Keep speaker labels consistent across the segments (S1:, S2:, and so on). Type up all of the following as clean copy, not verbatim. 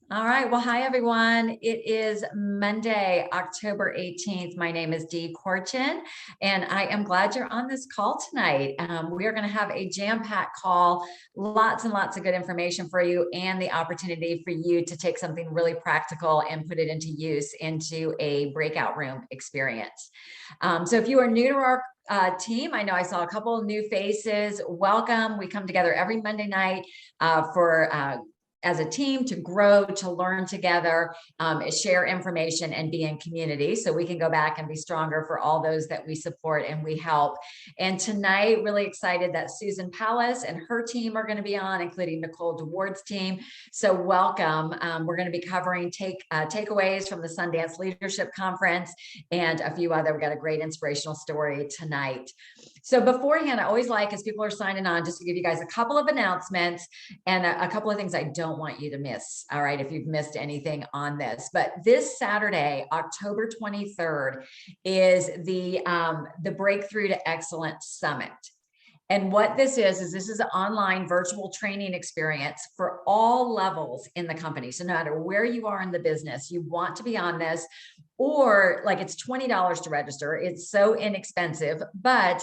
S1: All right. Well, hi, everyone. It is Monday, October 18th. My name is Dee Corchin, and I am glad you're on this call tonight. We are going to have a jam-packed call, lots and lots of good information for you, and the opportunity for you to take something really practical and put it into use into a breakout room experience. So if you are new to our team, I know I saw a couple of new faces. Welcome. We come together every Monday night for as a team to grow, to learn together, share information, and be in community so we can go back and be stronger for all those that we support and we help. And tonight, really excited that Susan Pallas and her team are going to be on, including Nicole DeWard's team. So welcome. We're going to be covering takeaways from the Sundance Leadership Conference and a few other. We've got a great inspirational story tonight. So beforehand, I always like, as people are signing on, just to give you guys a couple of announcements and a couple of things I don't want you to miss. All right, if you've missed anything on this, but this Saturday, October 23rd, is the Breakthrough to Excellence Summit. And what this is this is an online virtual training experience for all levels in the company. So no matter where you are in the business, you want to be on this, or like it's $20 to register. It's so inexpensive, but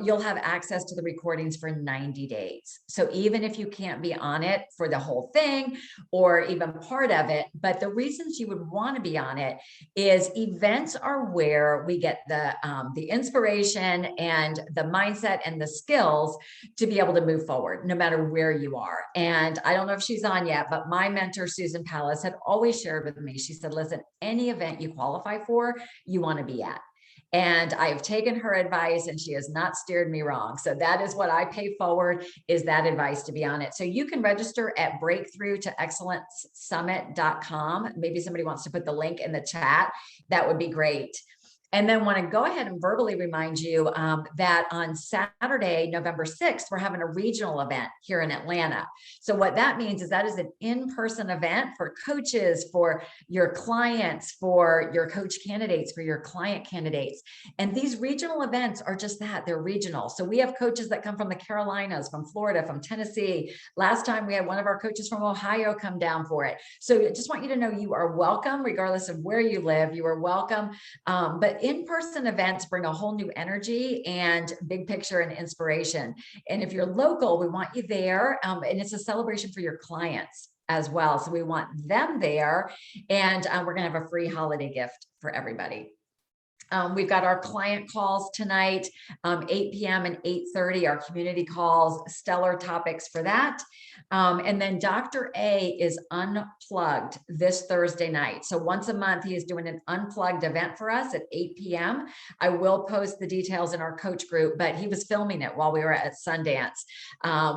S1: you'll have access to the recordings for 90 days. So even if you can't be on it for the whole thing or even part of it, but the reasons you would want to be on it is events are where we get the inspiration and the mindset and the skills to be able to move forward no matter where you are. And I don't know if she's on yet, but my mentor, Susan Pallas, had always shared with me, she said, listen, any event you qualify for, you want to be at. And I have taken her advice and she has not steered me wrong. So that is what I pay forward, is that advice to be on it. So you can register at breakthroughtoexcellencesummit.com. Maybe somebody wants to put the link in the chat. That would be great. And then want to go ahead and verbally remind you that on Saturday, November 6th, we're having a regional event here in Atlanta. So what that means is that is an in-person event for coaches, for your clients, for your coach candidates, for your client candidates. And these regional events are just that, they're regional. So we have coaches that come from the Carolinas, from Florida, from Tennessee. Last time we had one of our coaches from Ohio come down for it. So I just want you to know you are welcome, regardless of where you live, you are welcome. But in-person events bring a whole new energy and big picture and inspiration. And if you're local, we want you there. And it's a celebration for your clients as well. So we want them there. And we're going to have a free holiday gift for everybody. We've got our client calls tonight, 8 p.m. and 8:30, our community calls, stellar topics for that. And then Dr. A is unplugged this Thursday night. So once a month, he is doing an unplugged event for us at 8 p.m. I will post the details in our coach group, but he was filming it while we were at Sundance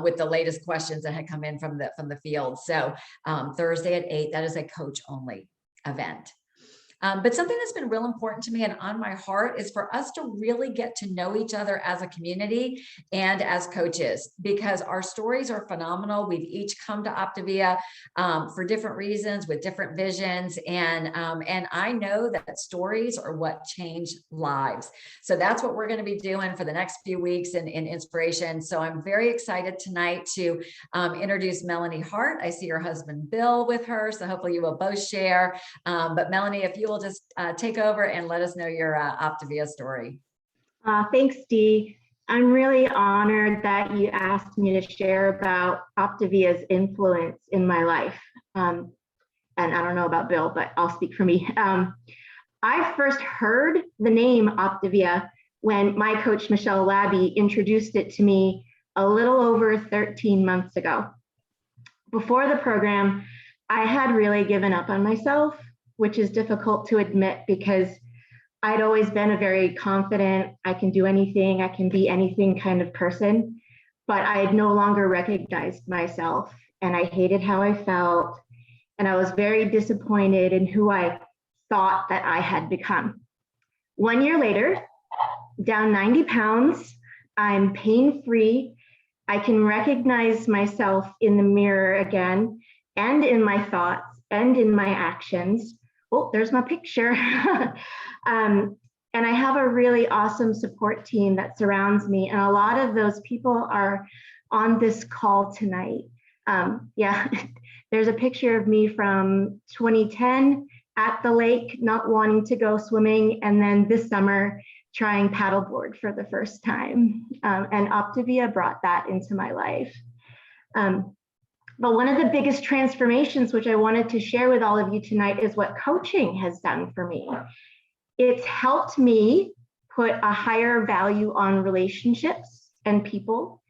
S1: with the latest questions that had come in from the field. So Thursday at 8, that is a coach only event. But something that's been real important to me and on my heart is for us to really get to know each other as a community and as coaches, because our stories are phenomenal. We've each come to Optavia for different reasons with different visions. And I know that stories are what change lives. So that's what we're going to be doing for the next few weeks in inspiration. So I'm very excited tonight to introduce Melanie Hart. I see her husband, Bill, with her. So hopefully you will both share. But Melanie, if you will just take over and let us know your Optavia story.
S2: Thanks, Dee. I'm really honored that you asked me to share about Optavia's influence in my life. And I don't know about Bill, but I'll speak for me. I first heard the name Optavia when my coach, Michelle Labby, introduced it to me a little over 13 months ago. Before the program, I had really given up on myself, which is difficult to admit because I'd always been a very confident, I can do anything, I can be anything kind of person, but I had no longer recognized myself and I hated how I felt. And I was very disappointed in who I thought that I had become. 1 year later, down 90 pounds, I'm pain-free. I can recognize myself in the mirror again and in my thoughts and in my actions. Oh, there's my picture. And I have a really awesome support team that surrounds me. And a lot of those people are on this call tonight. Yeah, there's a picture of me from 2010 at the lake, not wanting to go swimming, and then this summer trying paddleboard for the first time. And Optavia brought that into my life. But one of the biggest transformations, which I wanted to share with all of you tonight, is what coaching has done for me. It's helped me put a higher value on relationships and people.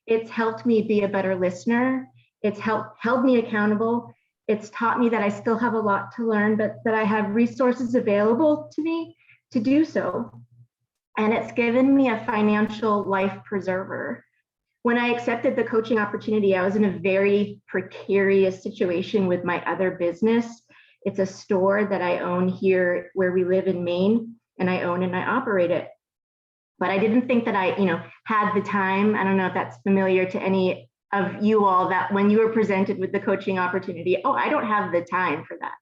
S2: It's helped me be a better listener. It's held me accountable. It's taught me that I still have a lot to learn, but that I have resources available to me to do so. And it's given me a financial life preserver. When I accepted the coaching opportunity, I was in a very precarious situation with my other business. It's a store that I own here where we live in Maine, and I own and I operate it. But I didn't think that I, had the time. I don't know if that's familiar to any of you all, that when you were presented with the coaching opportunity, oh, I don't have the time for that.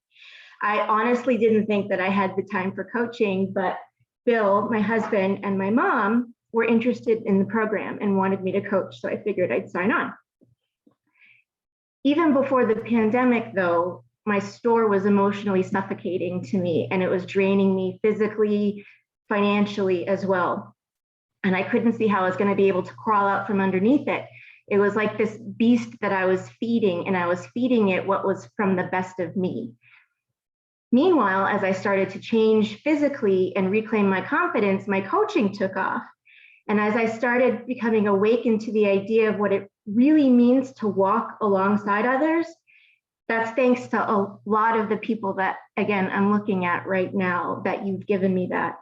S2: I honestly didn't think that I had the time for coaching, but Bill, my husband, and my mom were interested in the program and wanted me to coach, so I figured I'd sign on. Even before the pandemic, though, my store was emotionally suffocating to me, and it was draining me physically, financially as well. And I couldn't see how I was going to be able to crawl out from underneath it. It was like this beast that I was feeding, and I was feeding it what was from the best of me. Meanwhile, as I started to change physically and reclaim my confidence, my coaching took off. And as I started becoming awakened to the idea of what it really means to walk alongside others, that's thanks to a lot of the people that, again, I'm looking at right now, that you've given me that.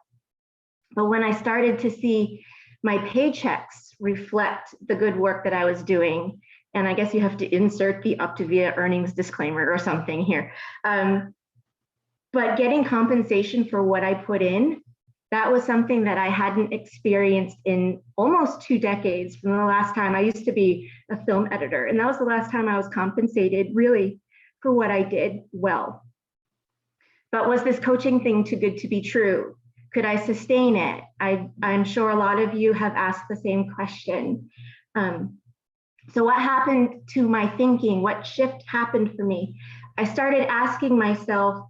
S2: But when I started to see my paychecks reflect the good work that I was doing, and I guess you have to insert the Optavia earnings disclaimer or something here, but getting compensation for what I put in, that was something that I hadn't experienced in almost 2 decades from the last time. I used to be a film editor, and that was the last time I was compensated really for what I did well. But was this coaching thing too good to be true? Could I sustain it? I'm sure a lot of you have asked the same question. So what happened to my thinking? What shift happened for me? I started asking myself,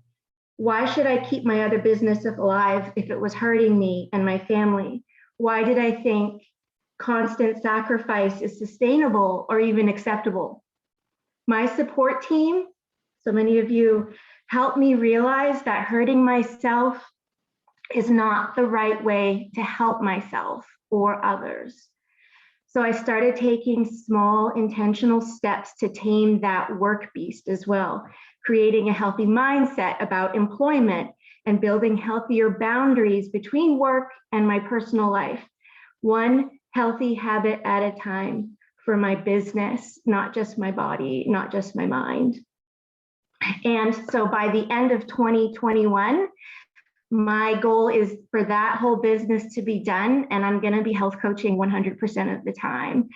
S2: why should I keep my other business alive if it was hurting me and my family? Why did I think constant sacrifice is sustainable or even acceptable? My support team, so many of you, helped me realize that hurting myself is not the right way to help myself or others. So I started taking small intentional steps to tame that work beast as well, creating a healthy mindset about employment and building healthier boundaries between work and my personal life. One healthy habit at a time for my business, not just my body, not just my mind. And so by the end of 2021, my goal is for that whole business to be done, and I'm going to be health coaching 100% of the time,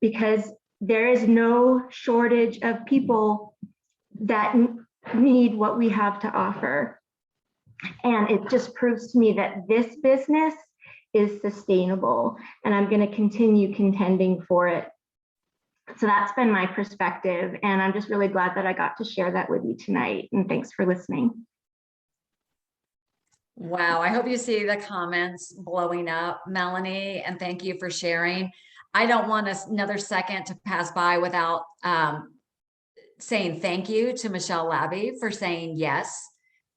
S2: because there is no shortage of people that need what we have to offer. And it just proves to me that this business is sustainable, and I'm going to continue contending for it. So that's been my perspective, and I'm just really glad that I got to share that with you tonight. And thanks for listening.
S1: Wow, I hope you see the comments blowing up, Melanie, and thank you for sharing. I don't want another second to pass by without saying thank you to Michelle Labby for saying yes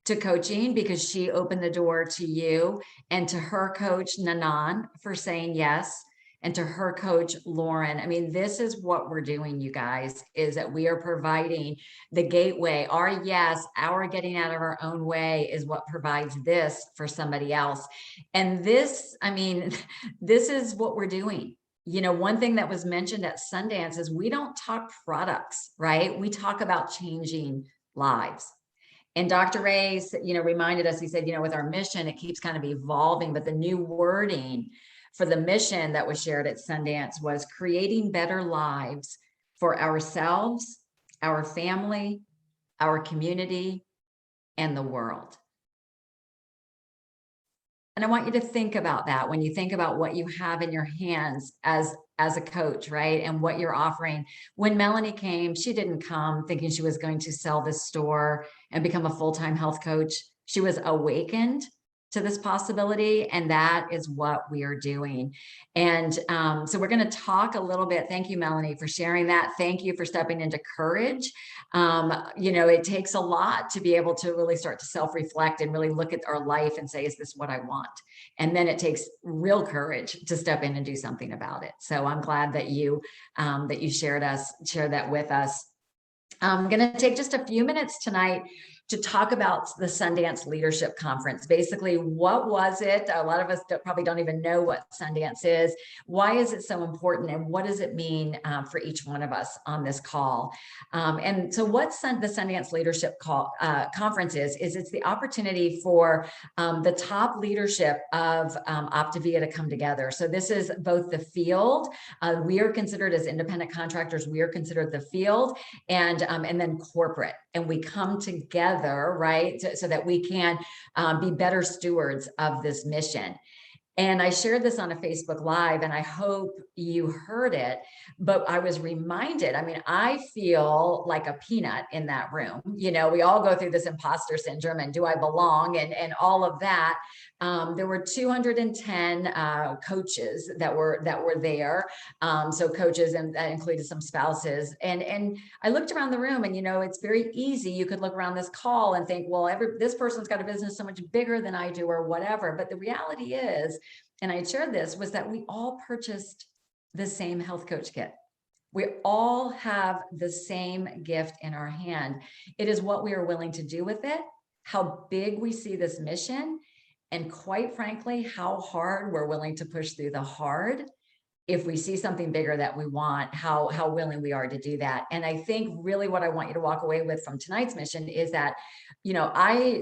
S1: to coaching, because she opened the door to you, and to her coach, Nanan, for saying yes, and to her coach, Lauren. I mean, this is what we're doing, you guys, is that we are providing the gateway. Our yes, our getting out of our own way is what provides this for somebody else. And this, I mean, this is what we're doing. You know, one thing that was mentioned at Sundance is we don't talk products, right? We talk about changing lives. And Dr. Ray, reminded us, he said, with our mission, it keeps kind of evolving, but the new wording for the mission that was shared at Sundance was creating better lives for ourselves, our family, our community, and the world. And I want you to think about that when you think about what you have in your hands as a coach, right? And what you're offering. When Melanie came, she didn't come thinking she was going to sell this store and become a full-time health coach. She was awakened to this possibility, and that is what we are doing. And so we're going to talk a little bit. Thank you, Melanie, for sharing that. Thank you for stepping into courage. You know, it takes a lot to be able to really start to self-reflect and really look at our life and say, is this what I want? And then it takes real courage to step in and do something about it. So I'm glad that you shared that with us. I'm going to take just a few minutes tonight to talk about the Sundance Leadership Conference. Basically, what was it? A lot of us probably don't even know what Sundance is. Why is it so important? And what does it mean for each one of us on this call? And so what the Sundance Leadership Conference is it's the opportunity for the top leadership of Optavia to come together. So this is both the field. We are considered as independent contractors. We are considered the field, and then corporate. And we come together, right, so that we can be better stewards of this mission. And I shared this on a Facebook Live, and I hope you heard it, but I was reminded, I mean, I feel like a peanut in that room. You know, we all go through this imposter syndrome and do I belong and all of that. There were 210 coaches that were there. So coaches, and that included some spouses. And I looked around the room, and, you know, it's very easy. You could look around this call and think, well, this person's got a business so much bigger than I do or whatever. But the reality is, and I shared this, was that we all purchased the same health coach kit. We all have the same gift in our hand. It is what we are willing to do with it, how big we see this mission, and quite frankly, how hard we're willing to push through the hard. If we see something bigger that we want, how willing we are to do that. And I think really what I want you to walk away with from tonight's mission is that, you know,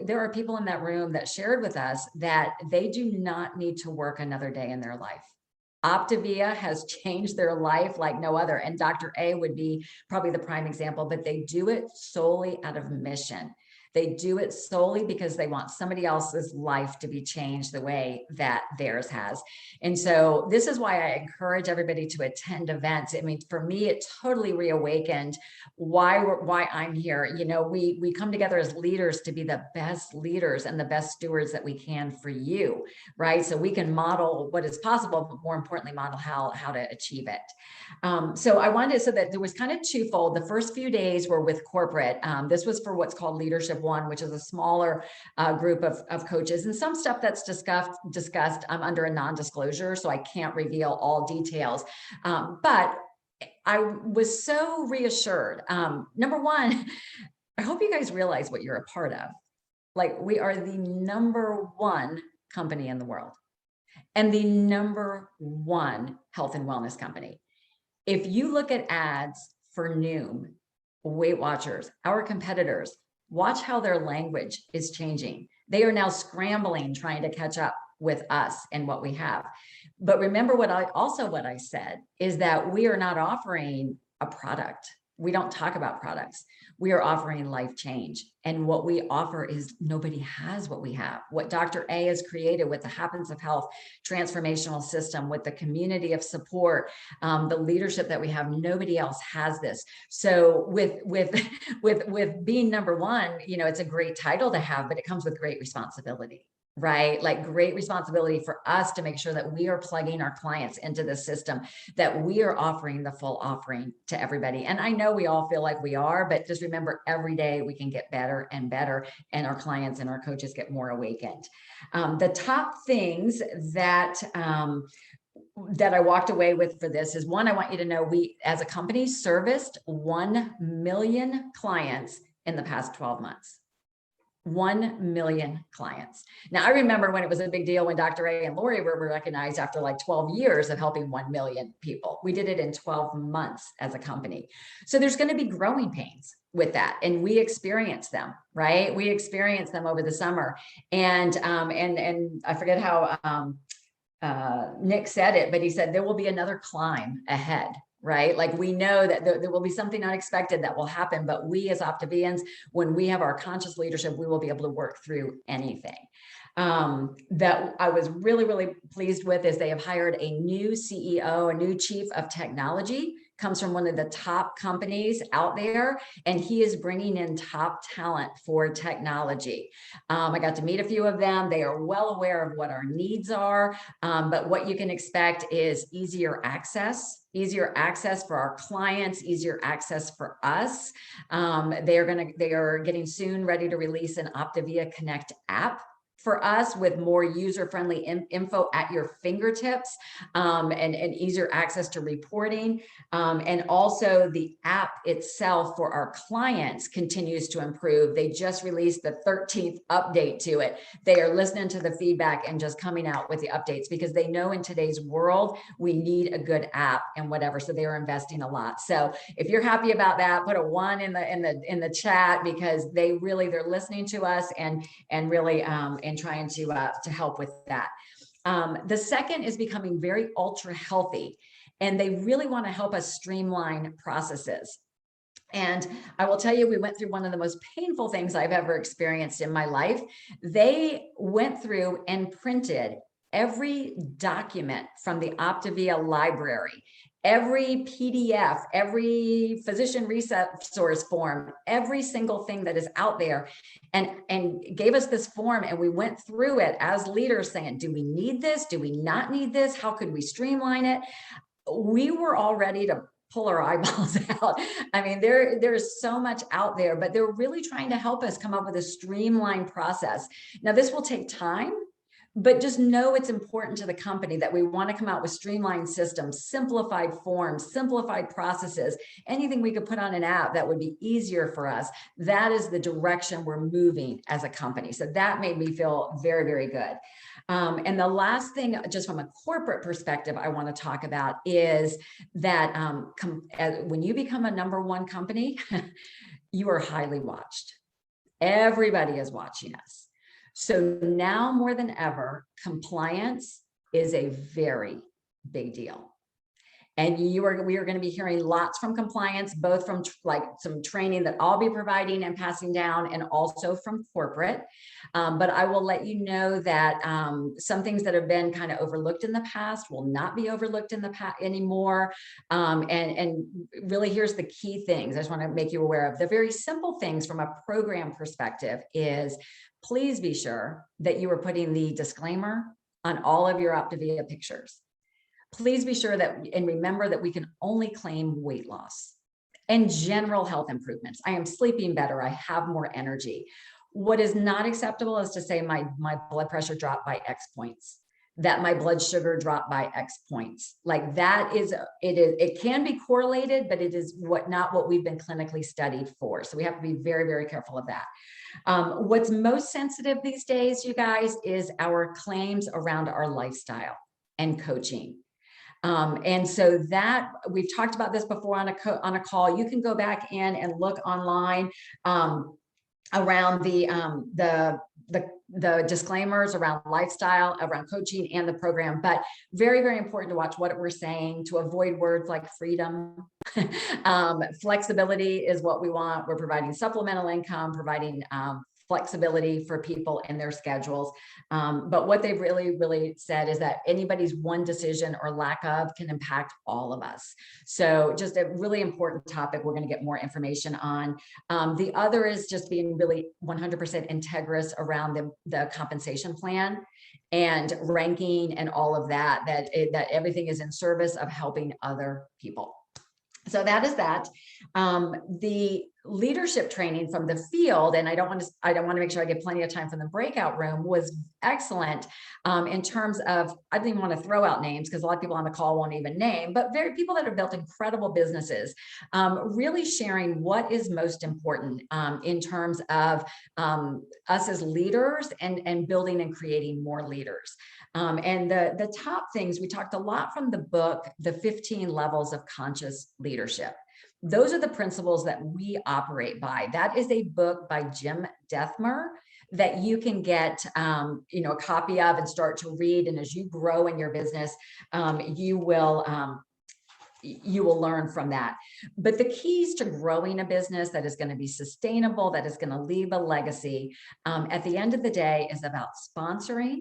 S1: there are people in that room that shared with us that they do not need to work another day in their life. Optavia has changed their life like no other. And Dr. A would be probably the prime example, but they do it solely out of mission. They do it solely because they want somebody else's life to be changed the way that theirs has. And so this is why I encourage everybody to attend events. I mean, for me, it totally reawakened why I'm here. You know, we come together as leaders to be the best leaders and the best stewards that we can for you, right? So we can model what is possible, but more importantly, model how to achieve it. So I wanted, so that there was kind of twofold. The first few days were with corporate. This was for what's called Leadership One, which is a smaller group of coaches, and some stuff that's discussed under a non-disclosure, so I can't reveal all details. But I was so reassured. Number one, I hope you guys realize what you're a part of. Like, we are the #1 company in the world and the #1 health and wellness company. If you look at ads for Noom, Weight Watchers, our competitors, watch how their language is changing. They are now scrambling, trying to catch up with us and what we have. But remember what I said is that we are not offering a product. We don't talk about products. We are offering life change. And what we offer is nobody has what we have. What Dr. A has created with the Happens of Health transformational system, with the community of support, the leadership that we have, nobody else has this. So with being #1, you know, it's a great title to have, but it comes with great responsibility. Right? Like, great responsibility for us to make sure that we are plugging our clients into the system, that we are offering the full offering to everybody. And I know we all feel like we are, but just remember, every day we can get better and better, and our clients and our coaches get more awakened. The top things that I walked away with for this is, one, I want you to know we as a company serviced 1 million clients in the past 12 months. 1 million clients. Now, I remember when it was a big deal when Dr. A and Lori were recognized after like 12 years of helping 1 million people. We did it in 12 months as a company. So there's going to be growing pains with that. And we experience them, right? We experience them over the summer. And I forget how Nick said it, but he said, there will be another climb ahead. Right? Like, we know that there will be something unexpected that will happen, but we as Optavians, when we have our conscious leadership, we will be able to work through anything. that I was really, really pleased with is they have hired a new CEO, a new chief of technology, comes from one of the top companies out there, and he is bringing in top talent for technology. I got to meet a few of them. They are well aware of what our needs are, but what you can expect is easier access for our clients, easier access for us. They are getting soon ready to release an Optavia Connect app for us with more user-friendly info at your fingertips, and easier access to reporting. And also the app itself for our clients continues to improve. They just released the 13th update to it. They are listening to the feedback and just coming out with the updates because they know in today's world, we need a good app and whatever. So they are investing a lot. So if you're happy about that, put a 1 in the chat, because they're listening to us and really and trying to help with that. The second is becoming very ultra healthy, and they really want to help us streamline processes. And I will tell you, we went through one of the most painful things I've ever experienced in my life. They went through and printed every document from the Optavia library, every PDF, every physician resource form, every single thing that is out there, and gave us this form. And we went through it as leaders saying, do we need this? Do we not need this? How could we streamline it? We were all ready to pull our eyeballs out. I mean, there's so much out there, but they're really trying to help us come up with a streamlined process. Now, this will take time, but just know it's important to the company that we want to come out with streamlined systems, simplified forms, simplified processes, anything we could put on an app that would be easier for us. That is the direction we're moving as a company. So that made me feel very, very good. And the last thing, just from a corporate perspective, I want to talk about is that when you become a #1 company, you are highly watched. Everybody is watching us. So now more than ever, compliance is a very big deal. And we are going to be hearing lots from compliance, both from like some training that I'll be providing and passing down, and also from corporate. But I will let you know that some things that have been kind of overlooked in the past will not be overlooked in the past anymore. And really, here's the key things I just want to make you aware of. The very simple things from a program perspective is, please be sure that you are putting the disclaimer on all of your Optavia pictures. Please be sure that, and remember that we can only claim weight loss and general health improvements. I am sleeping better. I have more energy. What is not acceptable is to say my blood pressure dropped by X points, that my blood sugar dropped by X points. Like that it can be correlated, but it is not what we've been clinically studied for. So we have to be very, very careful of that. What's most sensitive these days, you guys, is our claims around our lifestyle and coaching. And so that we've talked about this before on a call. You can go back in and look online around the disclaimers around lifestyle, around coaching, and the program. But very, very important to watch what we're saying, to avoid words like freedom. Flexibility is what we want. We're providing supplemental income, providing flexibility for people in their schedules. But what they've really, really said is that anybody's one decision or lack of can impact all of us. So just a really important topic we're going to get more information on. The other is just being really 100% integrous around the compensation plan and ranking and all of that, that everything is in service of helping other people. So that is that. The leadership training from the field, and I don't want to make sure I get plenty of time from the breakout room, was excellent in terms of, I didn't even want to throw out names because a lot of people on the call won't even name, but people that have built incredible businesses, really sharing what is most important in terms of us as leaders and building and creating more leaders. And the top things, we talked a lot from the book, The 15 Levels of Conscious Leadership. Those are the principles that we operate by. That is a book by Jim Dethmer that you can get a copy of and start to read. And as you grow in your business, you will you will learn from that. But the keys to growing a business that is going to be sustainable, that is going to leave a legacy, at the end of the day, is about sponsoring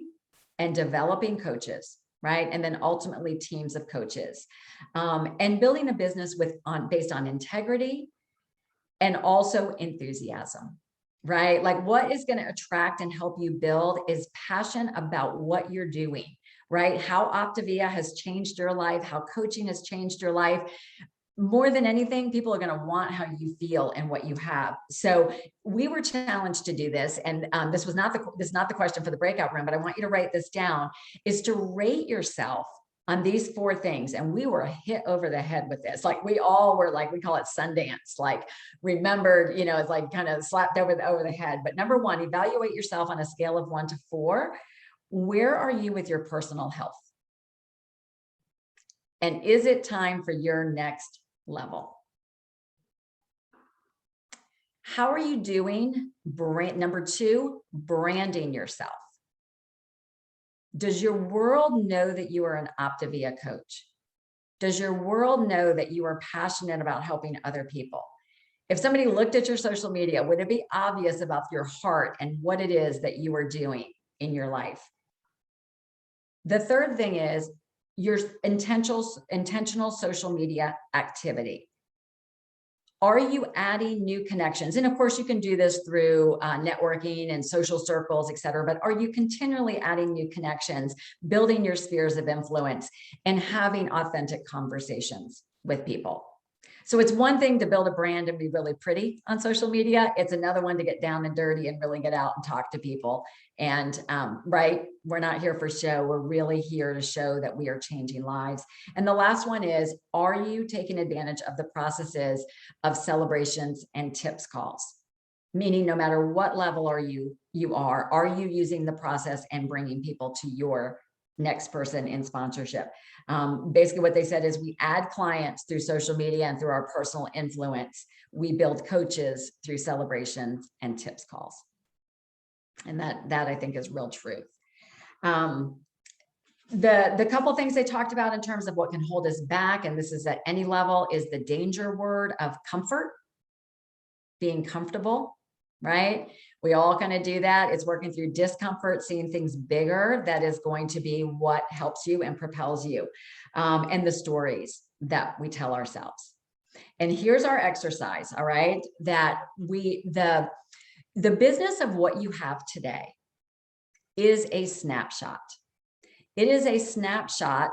S1: and developing coaches, right? And then ultimately teams of coaches, and building a business based on integrity and also enthusiasm, right? Like, what is going to attract and help you build is passion about what you're doing, right? How Optavia has changed your life, how coaching has changed your life. More than anything, people are going to want how you feel and what you have. So we were challenged to do this. And this is not the question for the breakout room, but I want you to write this down, is to rate yourself on these 4 things. And we were hit over the head with this. Like, we all were like, we call it Sundance, like remembered, you know, it's like kind of slapped over the head. But number 1, evaluate yourself on a scale of 1 to 4. Where are you with your personal health? And is it time for your next level? How are you doing? Number 2, branding yourself. Does your world know that you are an Optavia coach? Does your world know that you are passionate about helping other people? If somebody looked at your social media, would it be obvious about your heart and what it is that you are doing in your life? The third thing is your intentional social media activity. Are you adding new connections? And of course, you can do this through networking and social circles, et cetera, but are you continually adding new connections, building your spheres of influence, and having authentic conversations with people? So it's one thing to build a brand and be really pretty on social media. It's another one to get down and dirty and really get out and talk to people. And right, we're not here for show. We're really here to show that we are changing lives. And the last one is, are you taking advantage of the processes of celebrations and tips calls? Meaning, no matter what level are you using the process and bringing people to your next person in sponsorship? Basically what they said is, we add clients through social media and through our personal influence. We build coaches through celebrations and tips calls. And that I think is real truth. The couple things they talked about in terms of what can hold us back, and this is at any level, is the danger word of comfort, being comfortable, right? We all kind of do that. It's working through discomfort, seeing things bigger. That is going to be what helps you and propels you. And the stories that we tell ourselves. And here's our exercise, all right? That the business of what you have today is a snapshot. It is a snapshot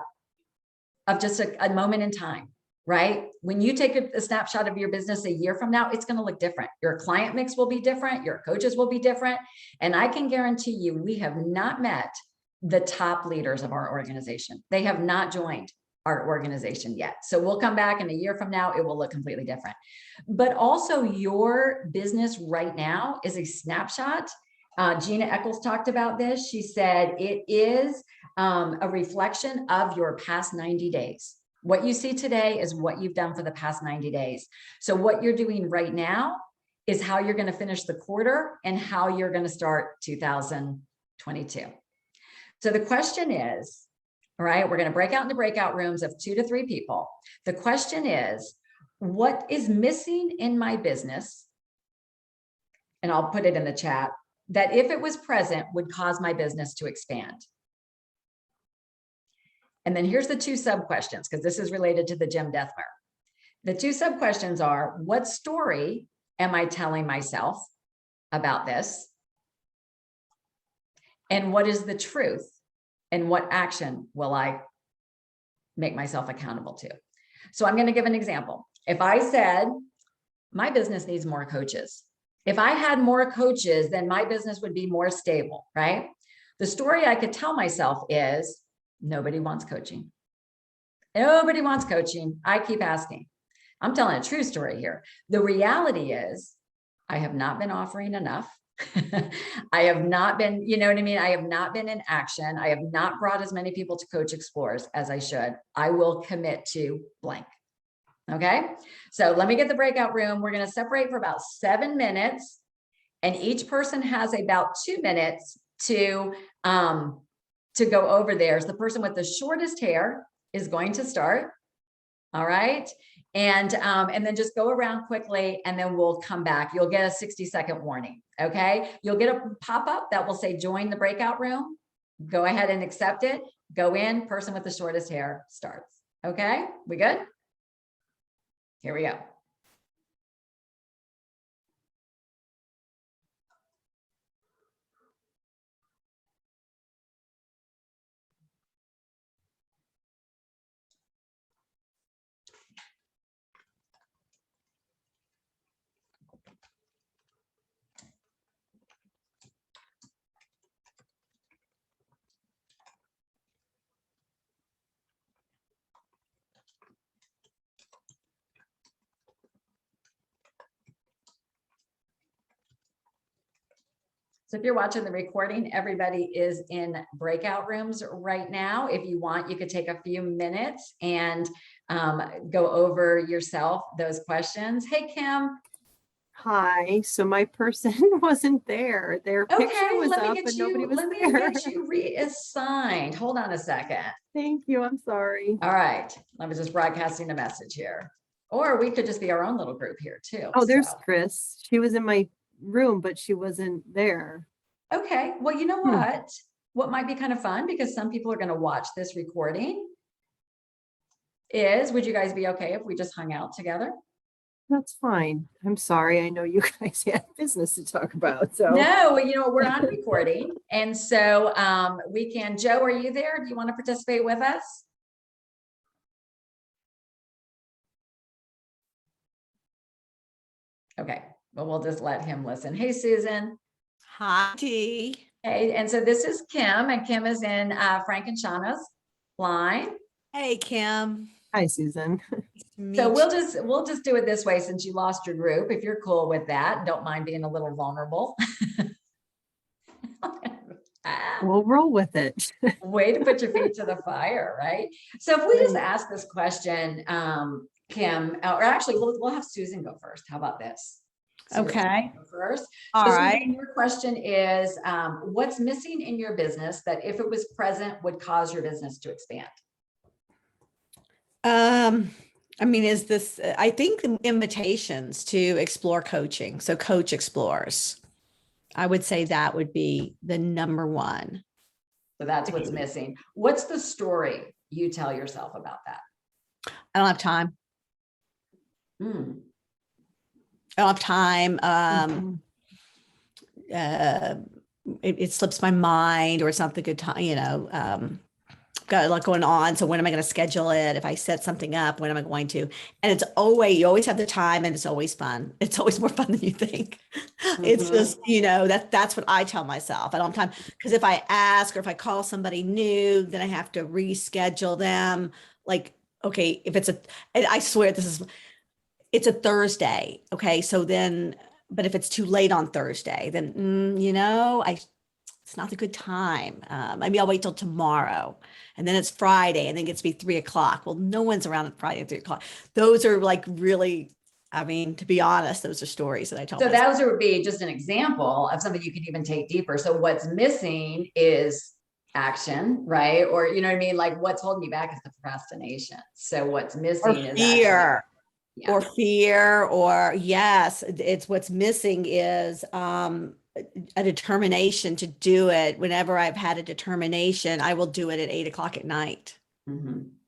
S1: of just a moment in time. Right? When you take a snapshot of your business a year from now, it's going to look different. Your client mix will be different. Your coaches will be different. And I can guarantee you, we have not met the top leaders of our organization. They have not joined our organization yet. So we'll come back in a year from now, it will look completely different. But also, your business right now is a snapshot. Gina Eccles talked about this. She said it is a reflection of your past 90 days. What you see today is what you've done for the past 90 days. So what you're doing right now is how you're going to finish the quarter and how you're going to start 2022. So the question is, all right, we're going to break out into breakout rooms of 2 to 3 people. The question is, what is missing in my business? And I'll put it in the chat, that if it was present would cause my business to expand. And then here's the 2 sub questions, because this is related to the Jim Dethmer. The 2 sub questions are, what story am I telling myself about this? And what is the truth? And what action will I make myself accountable to? So I'm going to give an example. If I said, my business needs more coaches. If I had more coaches, then my business would be more stable, right? The story I could tell myself is, nobody wants coaching. Nobody wants coaching. I keep asking. I'm telling a true story here. The reality is, I have not been offering enough. I have not been, you know what I mean? I have not been in action. I have not brought as many people to Coach Explorers as I should. I will commit to blank. Okay. So let me get the breakout room. We're going to separate for about 7 minutes, and each person has about 2 minutes to go over theirs. The person with the shortest hair is going to start. All right. And then just go around quickly and then we'll come back. You'll get a 60-second warning. Okay. You'll get a pop-up that will say join the breakout room. Go ahead and accept it. Go in, person with the shortest hair starts. Okay. We good? Here we go. So if you're watching the recording, everybody is in breakout rooms right now. If you want, you could take a few minutes and go over yourself those questions. Hey, Kim.
S3: Hi. So my person wasn't there. Their picture
S1: Okay,
S3: was
S1: let me
S3: up,
S1: get
S3: but
S1: you,
S3: nobody was
S1: let me
S3: there.
S1: get you reassigned. Hold on a second.
S3: Thank you. I'm sorry.
S1: All right, I was just broadcasting a message here. Or we could just be our own little group here too.
S3: Oh, there's
S1: so.
S3: Chris. She was in my room, but she wasn't there.
S1: Okay, well, you know what might be kind of fun, because some people are going to watch this recording, is would you guys be okay if we just hung out together?
S3: That's fine. I'm sorry. I know you guys had business to talk about. So
S1: No, you know, we're on recording. And so we can, Joe, are you there? Do you want to participate with us? Okay, well, we'll just let him listen. Hey, Susan.
S4: Hi, Dee.
S1: Hey, and so this is Kim, and Kim is in Frank and Shauna's line.
S4: Hey, Kim.
S3: hi, Susan.
S1: So we'll just do it this way, since you lost your group. If you're cool with that, don't mind being a little vulnerable.
S3: We'll roll with it.
S1: Way to put your feet to the fire, right? So if we just ask this question, Kim, or actually we'll have Susan go first. How about this? Susan,
S4: Okay.
S1: go first.
S4: All
S1: so
S4: right.
S1: Susan, your question is, what's missing in your business that if it was present would cause your business to expand?
S4: I mean, is this, I think invitations to explore coaching. So Coach Explores. I would say that would be the number one.
S1: So that's what's missing. What's the story you tell yourself about that?
S4: I don't have time.
S1: Hmm.
S4: I don't have time. It slips my mind, or it's not the good time, you know, got a lot going on. So when am I going to schedule it? If I set something up, when am I going to? And it's always, you always have the time, and it's always fun. It's always more fun than you think. It's just, you know, that's what I tell myself. I don't have time, because if I ask or if I call somebody new, then I have to reschedule them. Like, okay, if it's and I swear it's a Thursday. Okay. So then, but if it's too late on Thursday, then, you know, it's not a good time. Maybe I'll wait till tomorrow, and then it's Friday, and then it gets to be 3 o'clock. Well, no one's around on Friday at 3 o'clock. Those are like really, I mean, to be honest, those are stories that I tell
S1: So
S4: myself.
S1: those would be just an example of something you can even take deeper. So what's missing is action, right? Or, you know what I mean? Like, what's holding you back is the procrastination. So what's missing is
S4: Fear.
S1: Yeah.
S4: Or fear, or yes, it's what's missing is a determination to do it. Whenever I've had a determination, I will do it at 8 o'clock at night.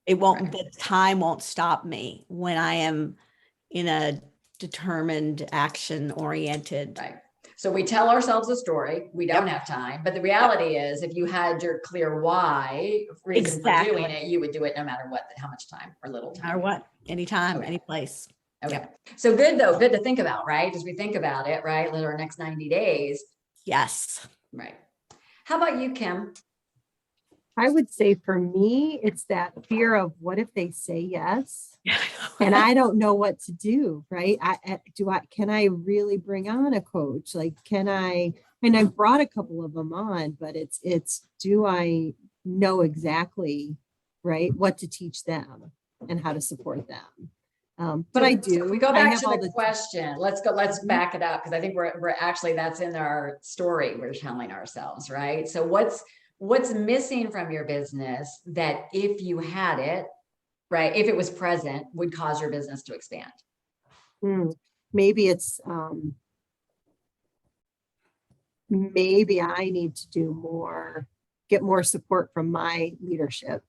S4: It won't,
S1: Right.
S4: the time won't stop me when I am in a determined, action oriented.
S1: Right. So we tell ourselves a story. We don't have time, but the reality is, if you had your clear why reason for doing it, you would do it no matter what, how much time or little
S4: No
S1: time.
S4: matter what, anytime,
S1: Okay.
S4: any place.
S1: Okay.
S4: Yep.
S1: So good though, good to think about, right? As we think about it, right? Our next 90 days.
S4: Yes.
S1: Right. How about you, Kim?
S3: I would say for me, it's that fear of what if they say yes? And I don't know what to do, right? Can I really bring on a coach? Like, and I've brought a couple of them on, but do I know exactly, right, what to teach them and how to support them? But
S1: So
S3: I do.
S1: If we go back to
S3: all
S1: the question, let's back it up, because I think we're actually, that's in our story we're telling ourselves, right? So what's missing from your business that if you had it right? If it was present, would cause your business to expand.
S3: Maybe it's, maybe I need to do more, get more support from my leadership,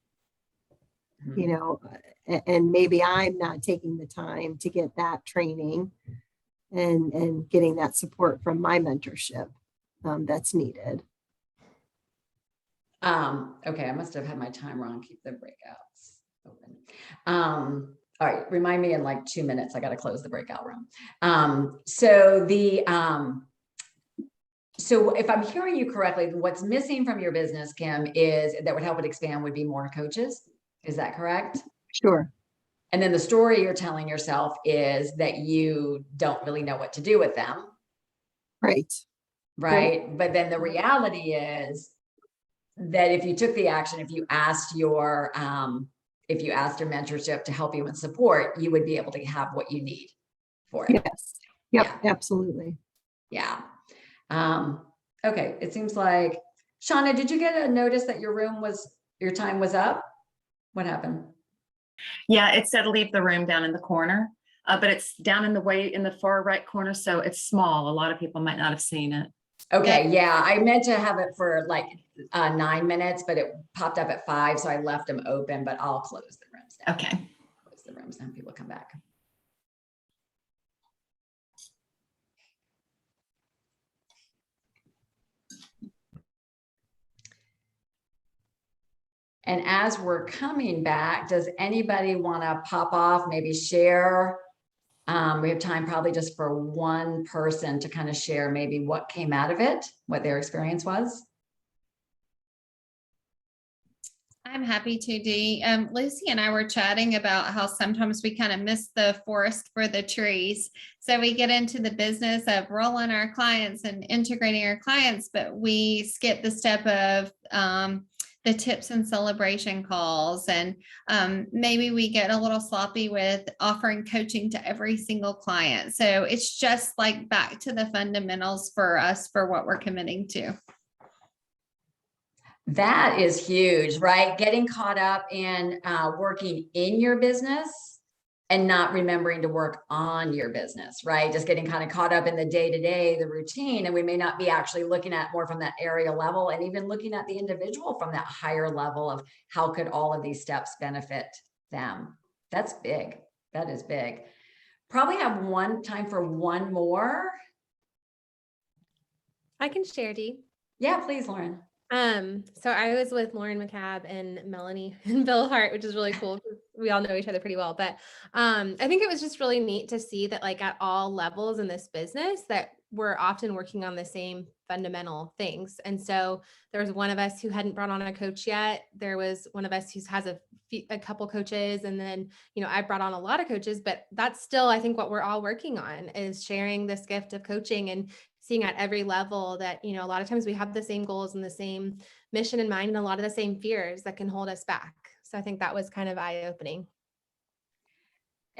S1: Mhm.
S3: you know, and maybe I'm not taking the time to get that training and getting that support from my mentorship that's needed.
S1: Okay, I must have had my time wrong. Keep the breakouts open. All right, remind me in like 2 minutes, I got to close the breakout room. So if I'm hearing you correctly, what's missing from your business, Kim, is that would help it expand would be more coaches. Is that correct?
S3: Sure.
S1: And then the story you're telling yourself is that you don't really know what to do with them.
S3: Right.
S1: Right. But then the reality is that if you took the action, if you asked your mentorship to help you and support, you would be able to have what you need for it.
S3: Yes. Yep. Yeah. Absolutely.
S1: Yeah. Okay. It seems like, Shauna, did you get a notice that your time was up? What happened?
S5: Yeah, it said leave the room down in the corner, but it's down in the far right corner. So it's small. A lot of people might not have seen it.
S1: Okay. Yeah. I meant to have it for like 9 minutes, but it popped up at 5. So I left them open, but I'll close the rooms now.
S5: Okay.
S1: Close the rooms now. People come back. And as we're coming back, does anybody want to pop off, maybe share? We have time probably just for one person to kind of share maybe what came out of it, what their experience was.
S6: I'm happy to, Dee. Lucy and I were chatting about how sometimes we kind of miss the forest for the trees. So we get into the business of rolling our clients and integrating our clients, but we skip the step of the tips and celebration calls. And maybe we get a little sloppy with offering coaching to every single client. So it's just like back to the fundamentals for us for what we're committing to.
S1: That is huge, right? Getting caught up in working in your business and not remembering to work on your business, right? Just getting kind of caught up in the day-to-day, the routine, and we may not be actually looking at more from that area level and even looking at the individual from that higher level of how could all of these steps benefit them. That's big. That is big. Probably have time for one more.
S7: I can share, Dee.
S1: Yeah, please, Lauren.
S7: So I was with Lauren McCabe and Melanie and Bill Hart, which is really cool because we all know each other pretty well. But I think it was just really neat to see that like at all levels in this business that we're often working on the same fundamental things. And so there was one of us who hadn't brought on a coach yet. There was one of us who has a couple coaches. And then, I brought on a lot of coaches, but that's still, I think what we're all working on is sharing this gift of coaching and seeing at every level that, a lot of times we have the same goals and the same mission in mind and a lot of the same fears that can hold us back. So I think that was kind of eye-opening.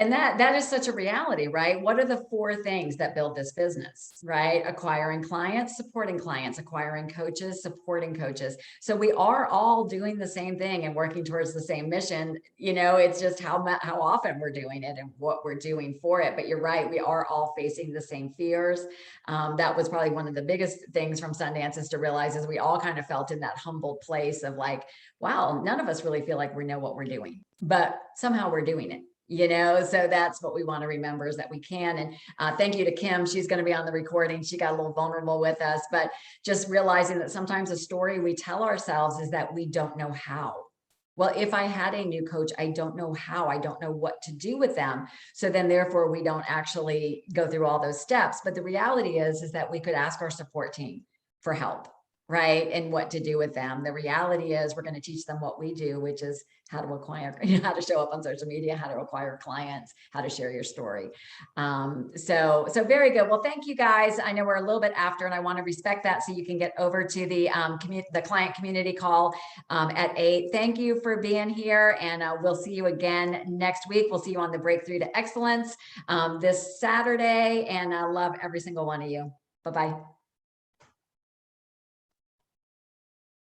S1: And that is such a reality, right? What are the 4 things that build this business, right? Acquiring clients, supporting clients, acquiring coaches, supporting coaches. So we are all doing the same thing and working towards the same mission. It's just how often we're doing it and what we're doing for it. But you're right, we are all facing the same fears. That was probably one of the biggest things from Sundance is to realize is we all kind of felt in that humbled place of like, wow, none of us really feel like we know what we're doing, but somehow we're doing it. So that's what we want to remember is that we can. And thank you to Kim. She's going to be on the recording. She got a little vulnerable with us, but just realizing that sometimes a story we tell ourselves is that we don't know how. Well, if I had a new coach, I don't know how, I don't know what to do with them. So then therefore we don't actually go through all those steps. But the reality is that we could ask our support team for help, right? And what to do with them. The reality is we're going to teach them what we do, which is how to acquire, how to show up on social media, how to acquire clients, how to share your story. So very good. Well, thank you guys. I know we're a little bit after and I want to respect that so you can get over to the client community call at 8. Thank you for being here and we'll see you again next week. We'll see you on the Breakthrough to Excellence this Saturday and I love every single one of you. Bye-bye.